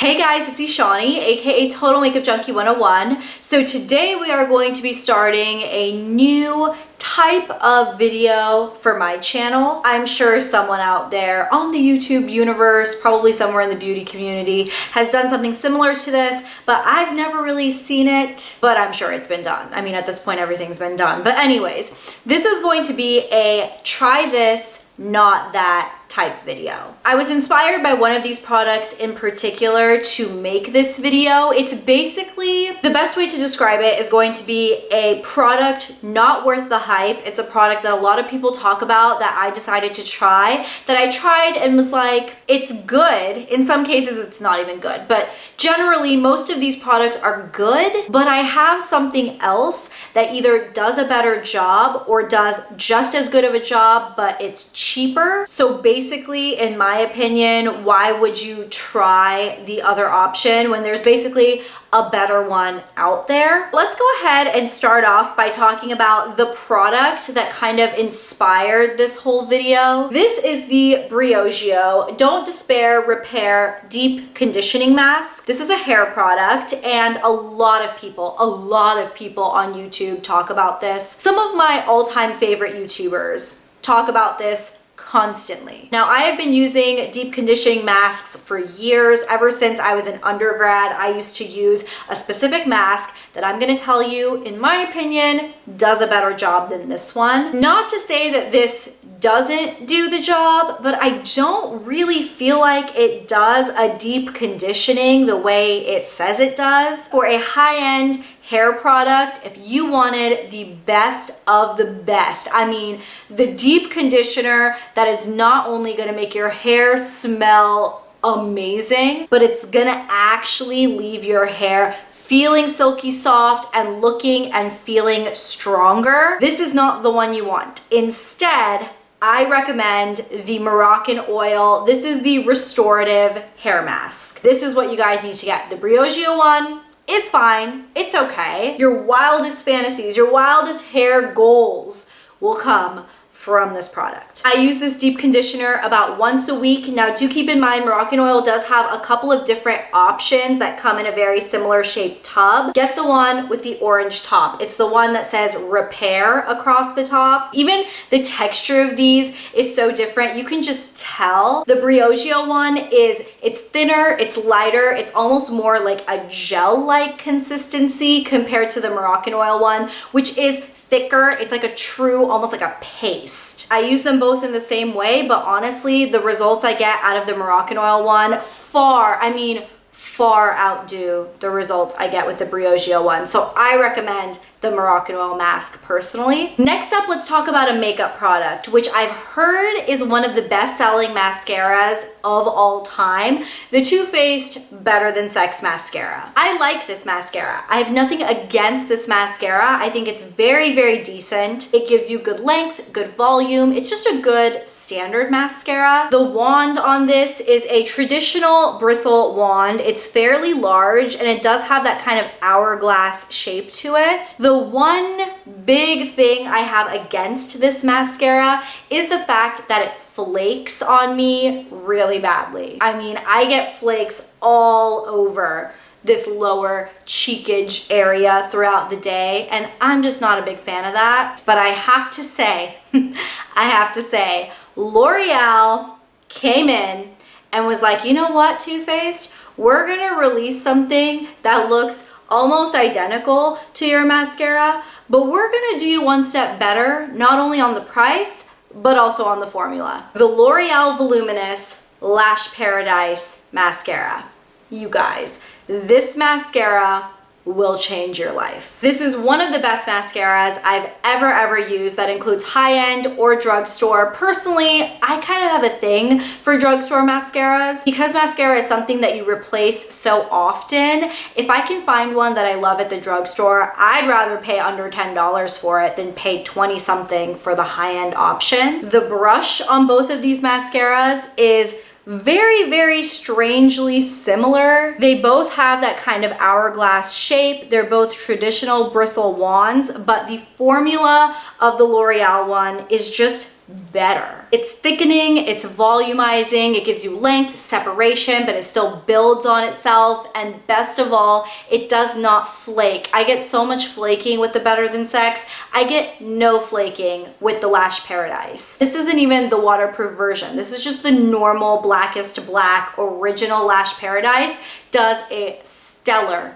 Hey guys, it's Eshani, aka Total Makeup Junkie 101. So today we are going to be starting a new type of video for my channel. I'm sure someone out there on the YouTube universe, probably somewhere in the beauty community, has done something similar to this, but I've never really seen it, but I'm sure it's been done. I mean, at this point, everything's been done. But anyways, this is going to be a try this, not that type video. I was inspired by one of these products in particular to make this video. It's basically, the best way to describe it is going to be a product not worth the hype. It's a product that a lot of people talk about that I decided to try, that I tried and was like, it's good. In some cases, it's not even good, but generally most of these products are good, but I have something else that either does a better job or does just as good of a job, but it's cheaper. So basically, in my opinion, why would you try the other option when there's basically a better one out there? Let's go ahead and start off by talking about the product that kind of inspired this whole video. This is the Briogeo Don't Despair Repair Deep Conditioning Mask. This is a hair product and a lot of people on YouTube talk about this. Some of my all-time favorite YouTubers talk about this constantly. Now, I have been using deep conditioning masks for years. Ever since I was an undergrad, I used to use a specific mask that I'm gonna tell you, in my opinion, does a better job than this one. Not to say that this doesn't do the job, but I don't really feel like it does a deep conditioning the way it says it does. For a high-end hair product, if you wanted the best of the best, I mean, the deep conditioner that is not only gonna make your hair smell amazing, but it's gonna actually leave your hair feeling silky soft and looking and feeling stronger. This is not the one you want. Instead, I recommend the Moroccan oil. This is the Restorative hair mask. This is what you guys need to get. The Briogeo one is fine, it's okay. Your wildest fantasies, your wildest hair goals will come from this product. I use this deep conditioner about once a week. Now, do keep in mind, Moroccan oil does have a couple of different options that come in a very similar shaped tub. Get the one with the orange top. It's the one that says repair across the top. Even the texture of these is so different. You can just tell. The Briogeo one it's thinner, it's lighter, it's almost more like a gel-like consistency compared to the Moroccan oil one, which is thicker. It's like a true, almost like a paste. I use them both in the same way, but honestly, the results I get out of the Moroccan oil one far outdo the results I get with the Briogeo one. So I recommend the Moroccan oil mask personally. Next up, let's talk about a makeup product, which I've heard is one of the best-selling mascaras of all time. The Too Faced Better Than Sex Mascara. I like this mascara. I have nothing against this mascara. I think it's very, very decent. It gives you good length, good volume. It's just a good standard mascara. The wand on this is a traditional bristle wand. It's fairly large and it does have that kind of hourglass shape to it. The one big thing I have against this mascara is the fact that it flakes on me really badly. I mean, I get flakes all over this lower cheekage area throughout the day, and I'm just not a big fan of that. But I have to say, L'Oreal came in and was like, you know what, Too Faced? We're gonna release something that looks almost identical to your mascara, but we're gonna do you one step better, not only on the price, but also on the formula. The L'Oreal Voluminous Lash Paradise Mascara. You guys, this mascara will change your life. This is one of the best mascaras I've ever used that includes high-end or drugstore. Personally, I kind of have a thing for drugstore mascaras because mascara is something that you replace so often. If I can find one that I love at the drugstore, I'd rather pay under $10 for it than pay 20 something for the high-end option. The brush on both of these mascaras is very, very strangely similar. They both have that kind of hourglass shape. They're both traditional bristle wands, but the formula of the L'Oreal one is just better. It's thickening, it's volumizing, it gives you length, separation, but it still builds on itself, and best of all, it does not flake. I get so much flaking with the Better Than Sex. I get no flaking with the Lash Paradise. This isn't even the waterproof version. This is just the normal blackest black original Lash Paradise. Does a stellar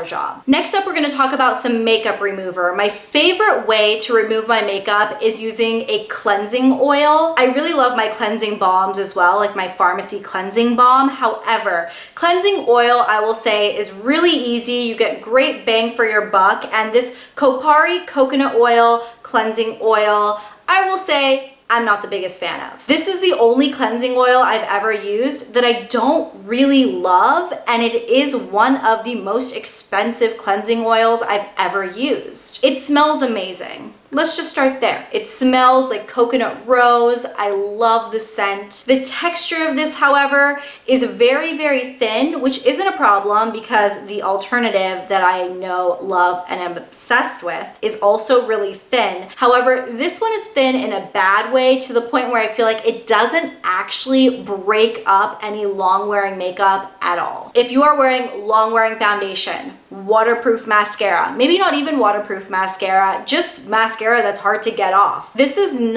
job. Next up, we're going to talk about some makeup remover. My favorite way to remove my makeup is using a cleansing oil. I really love my cleansing balms as well, like my pharmacy cleansing balm. However, cleansing oil, I will say, is really easy. You get great bang for your buck, and this Kopari coconut oil cleansing oil, I will say, I'm not the biggest fan of. This is the only cleansing oil I've ever used that I don't really love, and it is one of the most expensive cleansing oils I've ever used. It smells amazing. Let's just start there. It smells like coconut rose. I love the scent. The texture of this, however, is very thin, which isn't a problem because the alternative that I know, love, and am obsessed with is also really thin. However, this one is thin in a bad way, to the point where I feel like it doesn't actually break up any long-wearing makeup at all. If you are wearing long-wearing foundation, waterproof mascara, maybe not even waterproof mascara, just mascara that's hard to get off, this isn't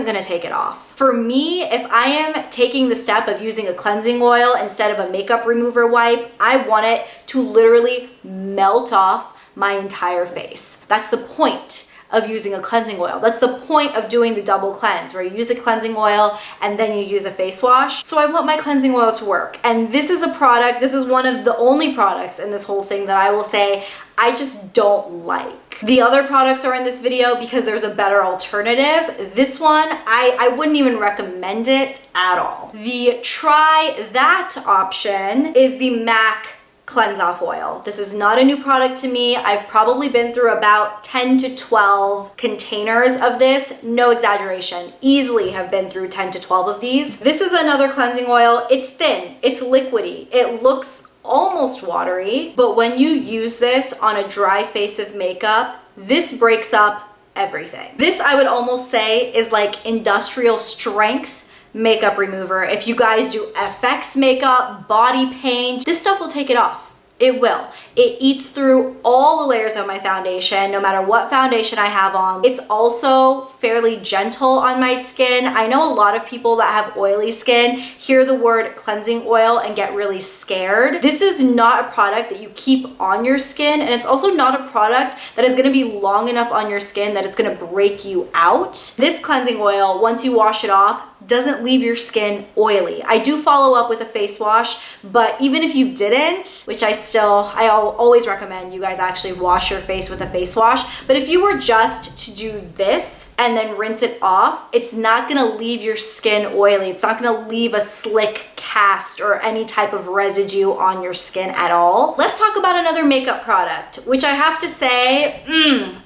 gonna take it off. For me, if I am taking the step of using a cleansing oil instead of a makeup remover wipe, I want it to literally melt off my entire face. That's the point of using a cleansing oil. That's the point of doing the double cleanse, where you use a cleansing oil and then you use a face wash. So I want my cleansing oil to work. And this is a product, this is one of the only products in this whole thing that I will say I just don't like. The other products are in this video because there's a better alternative. This one, I wouldn't even recommend it at all. The try that option is the MAC Cleanse Off Oil. This is not a new product to me. I've probably been through about 10 to 12 containers of this. No exaggeration. Easily have been through 10 to 12 of these. This is another cleansing oil. It's thin, it's liquidy. It looks almost watery, but when you use this on a dry face of makeup, this breaks up everything. This, I would almost say, is like industrial strength makeup remover. If you guys do FX makeup, body paint, this stuff will take it off. It will. It eats through all the layers of my foundation, no matter what foundation I have on. It's also fairly gentle on my skin. I know a lot of people that have oily skin hear the word cleansing oil and get really scared. This is not a product that you keep on your skin, and it's also not a product that is gonna be long enough on your skin that it's gonna break you out. This cleansing oil, once you wash it off, doesn't leave your skin oily. I do follow up with a face wash, but even if you didn't, which I always recommend you guys actually wash your face with a face wash, but if you were just to do this and then rinse it off, it's not gonna leave your skin oily. It's not gonna leave a slick cast or any type of residue on your skin at all. Let's talk about another makeup product, which I have to say,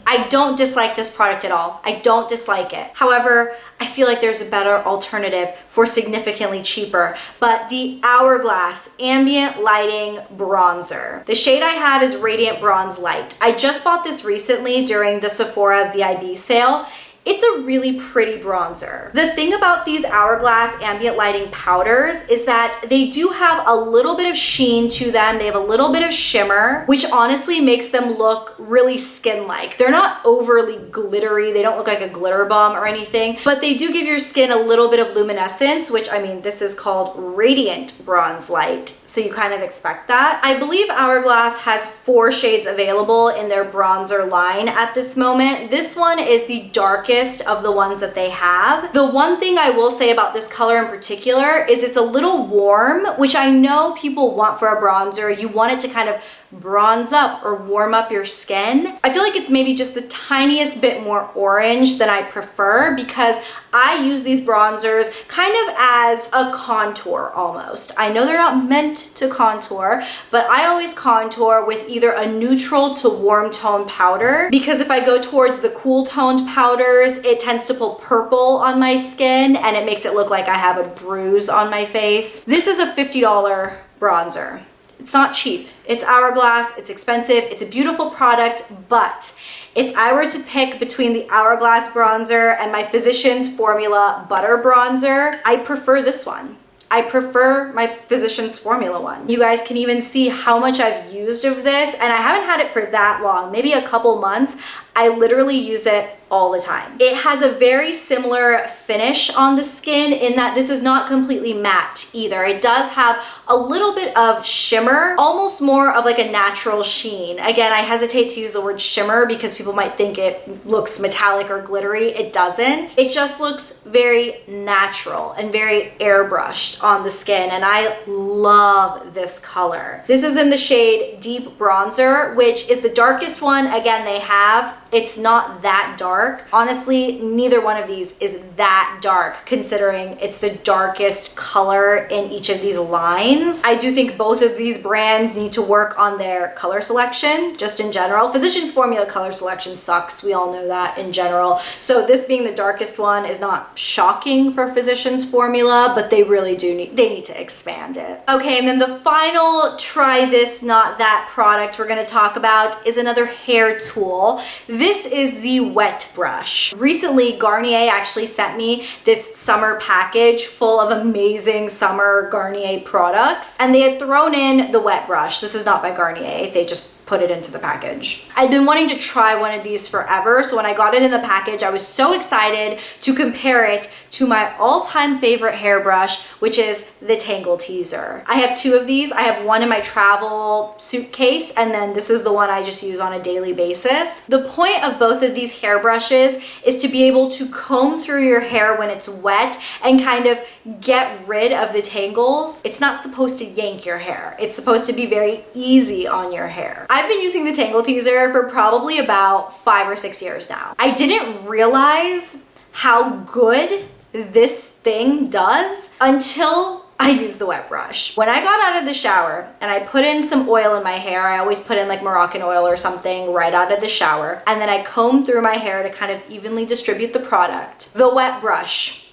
I don't dislike this product at all. I don't dislike it. However, I feel like there's a better alternative for significantly cheaper, but the Hourglass Ambient Lighting Bronzer. The shade I have is Radiant Bronze Light. I just bought this recently during the Sephora VIB sale. It's a really pretty bronzer. The thing about these Hourglass ambient lighting powders is that they do have a little bit of sheen to them. They have a little bit of shimmer, which honestly makes them look really skin-like. They're not overly glittery. They don't look like a glitter bomb or anything, but they do give your skin a little bit of luminescence, which, I mean, this is called Radiant Bronze Light, so you kind of expect that. I believe Hourglass has 4 shades available in their bronzer line at this moment. This one is the darkest of the ones that they have. The one thing I will say about this color in particular is it's a little warm, which I know people want for a bronzer. You want it to kind of bronze up or warm up your skin. I feel like it's maybe just the tiniest bit more orange than I prefer, because I use these bronzers kind of as a contour almost. I know they're not meant to contour, but I always contour with either a neutral to warm tone powder, because if I go towards the cool toned powders, it tends to pull purple on my skin and it makes it look like I have a bruise on my face. This is a $50 bronzer. It's not cheap. It's Hourglass, it's expensive, it's a beautiful product, but if I were to pick between the Hourglass bronzer and my Physicians Formula Butter Bronzer, I prefer this one. I prefer my Physicians Formula one. You guys can even see how much I've used of this, and I haven't had it for that long, maybe a couple months. I literally use it all the time. It has a very similar finish on the skin in that this is not completely matte either. It does have a little bit of shimmer, almost more of like a natural sheen. Again, I hesitate to use the word shimmer because people might think it looks metallic or glittery. It doesn't. It just looks very natural and very airbrushed on the skin, and I love this color. This is in the shade Deep Bronzer, which is the darkest one again they have. It's not that dark. Honestly, neither one of these is that dark considering it's the darkest color in each of these lines. I do think both of these brands need to work on their color selection, just in general. Physicians Formula color selection sucks. We all know that in general. So this being the darkest one is not shocking for Physicians Formula, but they really do need to expand it. Okay, and then the final try this, not that product we're gonna talk about is another hair tool. This is the wet brush. Recently, Garnier actually sent me this summer package full of amazing summer Garnier products, and they had thrown in the wet brush. This is not by Garnier. They just put it into the package. I've been wanting to try one of these forever, so when I got it in the package, I was so excited to compare it to my all-time favorite hairbrush, which is the Tangle Teezer. I have two of these. I have one in my travel suitcase, and then this is the one I just use on a daily basis. The point of both of these hairbrushes is to be able to comb through your hair when it's wet and kind of get rid of the tangles. It's not supposed to yank your hair. It's supposed to be very easy on your hair. I've been using the Tangle Teezer for probably about 5 or 6 years now. I didn't realize how good this thing does until I used the wet brush. When I got out of the shower and I put in some oil in my hair, I always put in like Moroccan oil or something right out of the shower, and then I comb through my hair to kind of evenly distribute the product. The wet brush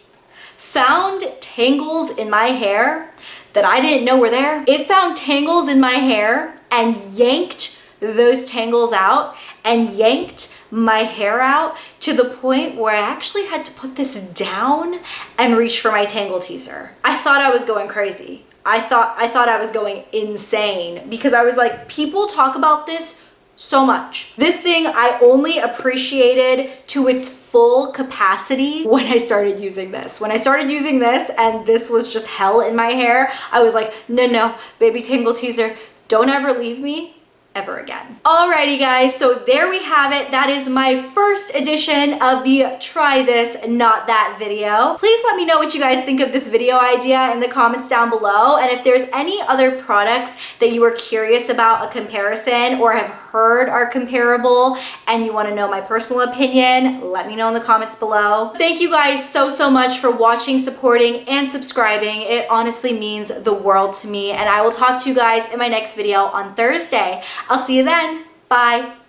found tangles in my hair that I didn't know were there. It found tangles in my hair and yanked those tangles out and yanked my hair out to the point where I actually had to put this down and reach for my Tangle Teezer. I thought I was going crazy. I thought I was going insane because I was like, people talk about this so much. This thing I only appreciated to its full capacity when I started using this. When I started using this and this was just hell in my hair, I was like, no, baby Tangle Teezer, don't ever leave me ever again. Alrighty guys, so there we have it. That is my first edition of the Try This, Not That video. Please let me know what you guys think of this video idea in the comments down below, and if there's any other products that you were curious about a comparison or have heard are comparable and you want to know my personal opinion, let me know in the comments below. Thank you guys so much for watching, supporting, and subscribing. It honestly means the world to me, and I will talk to you guys in my next video on Thursday. I'll see you then. Bye.